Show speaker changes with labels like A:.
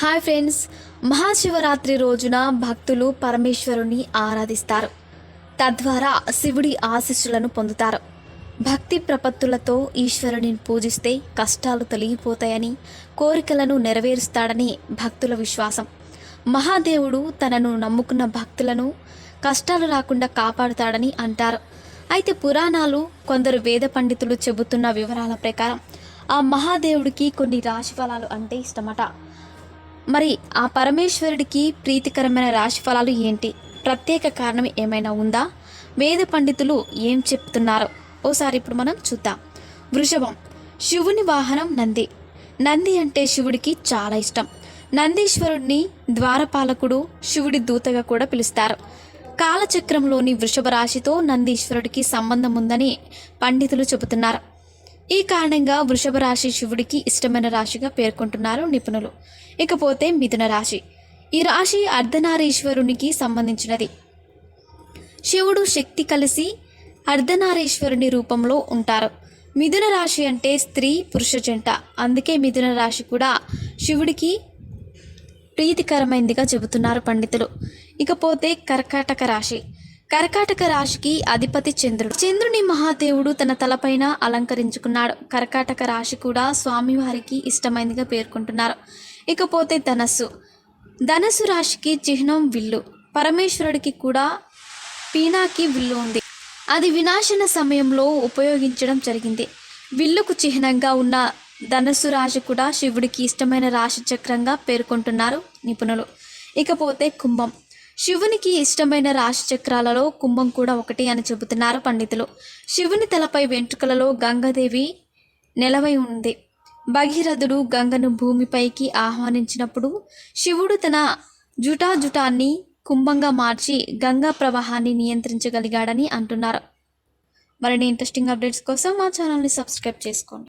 A: Hi friends, Mahashivratri రోజున భక్తులు పరమేశ్వరుని ఆరాధిస్తారు. తద్వారా శివుడి ఆశీస్సులను పొందుతారు. భక్తి ప్రపత్తులతో ఈశ్వరుని పూజిస్తే కష్టాలు తొలగిపోతాయని, కోరికలను నెరవేరుస్తాడని భక్తుల విశ్వాసం. మహాదేవుడు తనను నమ్ముకున్న భక్తులను కష్టాలు రాకుండా కాపాడుతాడని అంటారు. అయితే పురాణాలు, కొందరు వేద పండితులు చెబుతున్న వివరాల ప్రకారం ఆ మహాదేవుడికి కొన్ని రాశిఫలాలు అంటే ఇష్టమట. మరి ఆ పరమేశ్వరుడికి ప్రీతికరమైన రాశిఫలాలు ఏంటి? ప్రత్యేక కారణం ఏమైనా ఉందా? వేద పండితులు ఏం చెప్తున్నారో ఓసారి ఇప్పుడు మనం చూద్దాం. వృషభం, శివుని వాహనం నంది. నంది అంటే శివుడికి చాలా ఇష్టం. నందీశ్వరుడిని ద్వారపాలకుడు, శివుడి దూతగా కూడా పిలుస్తారు. కాలచక్రంలోని వృషభ రాశితో నందీశ్వరుడికి సంబంధం ఉందని పండితులు చెబుతున్నారు. ఈ కారణంగా వృషభ రాశి శివుడికి ఇష్టమైన రాశిగా పేర్కొంటున్నారు నిపుణులు. ఇకపోతే మిథున రాశి. ఈ రాశి అర్ధనారీశ్వరునికి సంబంధించినది. శివుడు శక్తి కలిసి అర్ధనారీశ్వరుని రూపంలో ఉంటారు. మిథున రాశి అంటే స్త్రీ పురుష జంట. అందుకే మిథున రాశి కూడా శివుడికి ప్రీతికరమైనదిగా చెబుతున్నారు పండితులు. ఇకపోతే కర్కాటక రాశి. కర్కాటక రాశికి అధిపతి చంద్రుడు. చంద్రుని మహాదేవుడు తన తలపైన అలంకరించుకున్నాడు. కర్కాటక రాశి కూడా స్వామివారికి ఇష్టమైనదిగా పేర్కొంటున్నారు. ఇకపోతే ధనస్సు. ధనస్సు రాశికి చిహ్నం విల్లు. పరమేశ్వరుడికి కూడా పీనాకి విల్లు ఉంది. అది వినాశన సమయంలో ఉపయోగించడం జరిగింది. విల్లుకు చిహ్నంగా ఉన్న ధనస్సు రాశి కూడా శివుడికి ఇష్టమైన రాశి చక్రంగా పేర్కొంటున్నారు నిపుణులు. ఇకపోతే కుంభం. శివునికి ఇష్టమైన రాశి చక్రాలలో కుంభం కూడా ఒకటి అని చెబుతున్నారు పండితులు. శివుని తలపై వెంట్రుకలలో గంగాదేవి నెలవై ఉంది. భగీరథుడు గంగను భూమిపైకి ఆహ్వానించినప్పుడు శివుడు తన జుటాన్ని కుంభంగా మార్చి గంగా ప్రవాహాన్ని నియంత్రించగలిగాడని అంటున్నారు. మరిన్ని ఇంట్రెస్టింగ్ అప్డేట్స్ కోసం మా ఛానల్ని సబ్స్క్రైబ్ చేసుకోండి.